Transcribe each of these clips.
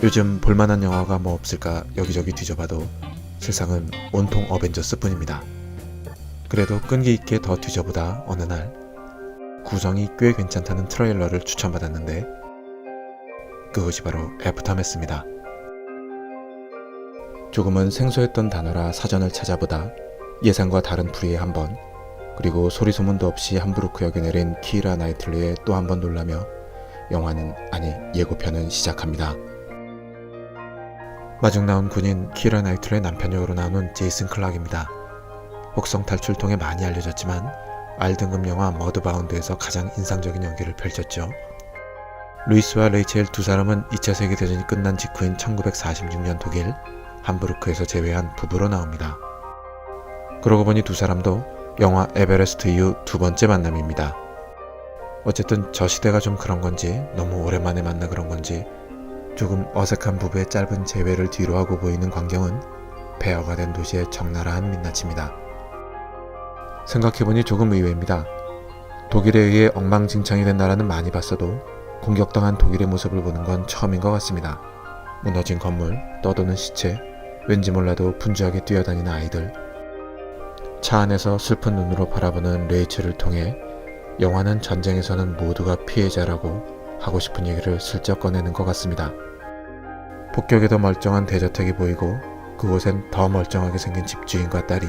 요즘 볼만한 영화가 뭐 없을까 여기저기 뒤져봐도 세상은 온통 어벤져스 뿐입니다. 그래도 끈기 있게 더 뒤져보다 어느 날 구성이 꽤 괜찮다는 트레일러를 추천받았는데 그것이 바로 애프터매스입니다. 조금은 생소했던 단어라 사전을 찾아보다 예상과 다른 풀이에 한 번, 그리고 소리소문도 없이 함부르크 역에 내린 키이라 나이틀리에 또 한 번 놀라며 영화는, 아니 예고편은 시작합니다. 마중 나온 군인 키이라 나이틀리의 남편 역으로 나오는 제이슨 클락입니다. 혹성 탈출 통해 많이 알려졌지만 R등급 영화 머드바운드에서 가장 인상적인 연기를 펼쳤죠. 루이스와 레이첼 두 사람은 2차 세계대전이 끝난 직후인 1946년 독일 함부르크에서 재회한 부부로 나옵니다. 그러고 보니 두 사람도 영화 에베레스트 이후 두 번째 만남입니다. 어쨌든 저 시대가 좀 그런 건지 너무 오랜만에 만나 그런 건지 조금 어색한 부부의 짧은 재회를 뒤로하고 보이는 광경은 폐허가 된 도시의 적나라한 민낯입니다. 생각해보니 조금 의외입니다. 독일에 의해 엉망진창이 된 나라는 많이 봤어도 공격당한 독일의 모습을 보는 건 처음인 것 같습니다. 무너진 건물, 떠도는 시체, 왠지 몰라도 분주하게 뛰어다니는 아이들. 차 안에서 슬픈 눈으로 바라보는 레이첼을 통해 영화는 전쟁에서는 모두가 피해자라고 하고 싶은 얘기를 슬쩍 꺼내는 것 같습니다. 폭격에도 멀쩡한 대저택이 보이고 그곳엔 더 멀쩡하게 생긴 집주인과 딸이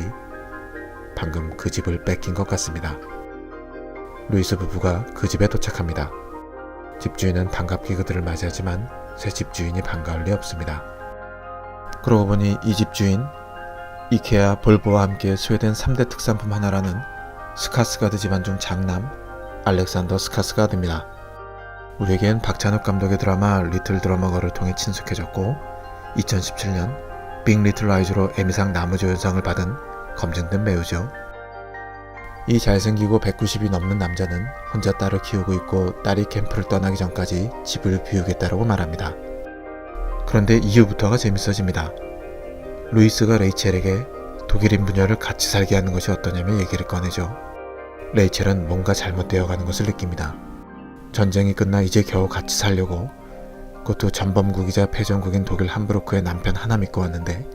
방금 그 집을 뺏긴 것 같습니다. 루이스 부부가 그 집에 도착합니다. 집주인은 반갑게 그들을 맞이하지만 새 집주인이 반가울 리 없습니다. 그러고 보니 이 집주인, 이케아, 볼보와 함께 스웨덴 3대 특산품 하나라는 스카스가드 집안 중 장남 알렉산더 스카스가드입니다. 우리에겐 박찬욱 감독의 드라마 리틀 드러머걸을 통해 친숙해졌고 2017년 빅 리틀 아이즈로 에미상 나무조연상을 받은 검증된 배우죠. 이 잘생기고 190이 넘는 남자는 혼자 딸을 키우고 있고 딸이 캠프를 떠나기 전까지 집을 비우겠다고 말합니다. 그런데 이후부터가 재밌어집니다. 루이스가 레이첼에게 독일인 부녀를 같이 살게 하는 것이 어떠냐며 얘기를 꺼내죠. 레이첼은 뭔가 잘못되어 가는 것을 느낍니다. 전쟁이 끝나 이제 겨우 같이 살려고, 그것도 전범국이자 패전국인 독일 함부르크의 남편 하나 믿고 왔는데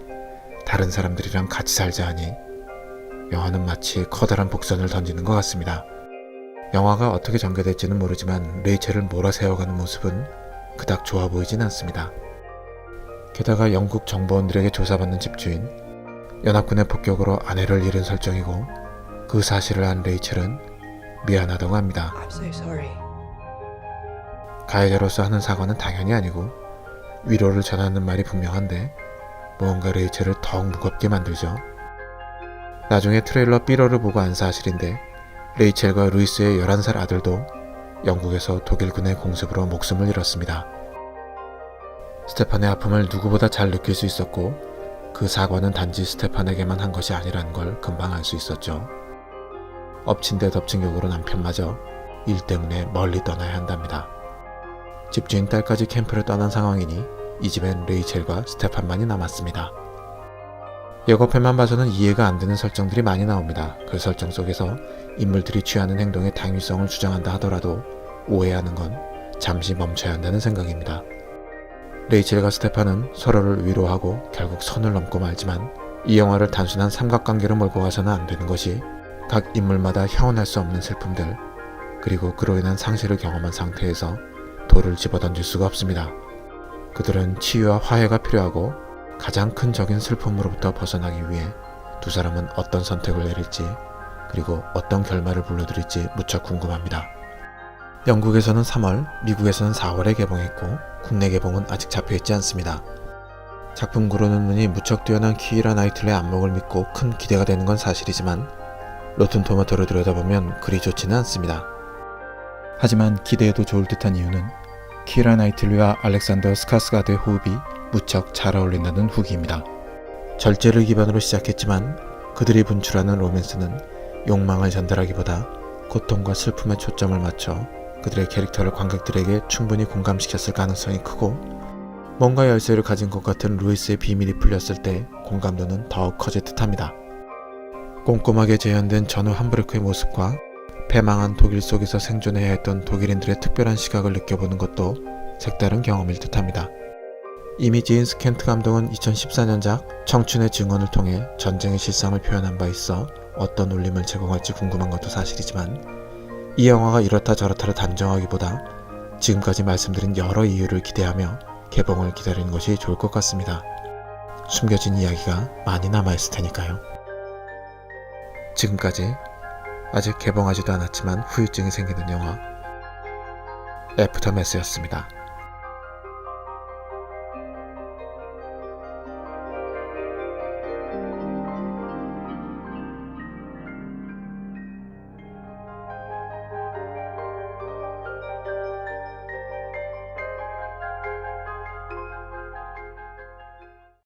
다른 사람들이랑 같이 살자 하니 영화는 마치 커다란 복선을 던지는 것 같습니다. 영화가 어떻게 전개될지는 모르지만 레이첼을 몰아세워가는 모습은 그닥 좋아 보이진 않습니다. 게다가 영국 정보원들에게 조사받는 집주인, 연합군의 폭격으로 아내를 잃은 설정이고 그 사실을 안 레이첼은 미안하다고 합니다. 가해자로서 하는 사과는 당연히 아니고 위로를 전하는 말이 분명한데 무언가 레이첼을 더욱 무겁게 만들죠. 나중에 트레일러 B러를 보고 안 사실인데 레이첼과 루이스의 11살 아들도 영국에서 독일군의 공습으로 목숨을 잃었습니다. 스테판의 아픔을 누구보다 잘 느낄 수 있었고 그 사과는 단지 스테판에게만 한 것이 아니라는 걸 금방 알 수 있었죠. 엎친 데 덮친 격으로 남편마저 일 때문에 멀리 떠나야 한답니다. 집주인 딸까지 캠프를 떠난 상황이니 이 집엔 레이첼과 스테판만이 남았습니다. 예고편만 봐서는 이해가 안 되는 설정들이 많이 나옵니다. 그 설정 속에서 인물들이 취하는 행동의 당위성을 주장한다 하더라도 오해하는 건 잠시 멈춰야 한다는 생각입니다. 레이첼과 스테판은 서로를 위로하고 결국 선을 넘고 말지만 이 영화를 단순한 삼각관계로 몰고 가서는 안 되는 것이 각 인물마다 형언할 수 없는 슬픔들, 그리고 그로 인한 상실을 경험한 상태에서 돌을 집어던질 수가 없습니다. 그들은 치유와 화해가 필요하고 가장 큰 적인 슬픔으로부터 벗어나기 위해 두 사람은 어떤 선택을 내릴지, 그리고 어떤 결말을 불러들일지 무척 궁금합니다. 영국에서는 3월, 미국에서는 4월에 개봉했고 국내 개봉은 아직 잡혀있지 않습니다. 작품 구로는 눈이 무척 뛰어난 키이라 나이틀리의 안목을 믿고 큰 기대가 되는 건 사실이지만 로튼 토마토를 들여다보면 그리 좋지는 않습니다. 하지만 기대해도 좋을 듯한 이유는 키이라 나이틀리와 알렉산더 스카스가드의 호흡이 무척 잘 어울린다는 후기입니다. 절제를 기반으로 시작했지만 그들이 분출하는 로맨스는 욕망을 전달하기보다 고통과 슬픔에 초점을 맞춰 그들의 캐릭터를 관객들에게 충분히 공감시켰을 가능성이 크고, 뭔가 열쇠를 가진 것 같은 루이스의 비밀이 풀렸을 때 공감도는 더욱 커질 듯합니다. 꼼꼼하게 재현된 전후 함부르크의 모습과 패망한 독일 속에서 생존해야 했던 독일인들의 특별한 시각을 느껴보는 것도 색다른 경험일 듯합니다. 이미 제임스 켄트 감독은 2014년작 청춘의 증언을 통해 전쟁의 실상을 표현한 바 있어 어떤 울림을 제공할지 궁금한 것도 사실이지만, 이 영화가 이렇다 저렇다를 단정하기보다 지금까지 말씀드린 여러 이유를 기대하며 개봉을 기다리는 것이 좋을 것 같습니다. 숨겨진 이야기가 많이 남아있을 테니까요. 지금까지 아직 개봉하지도 않았지만 후유증이 생기는 영화 애프터매스였습니다.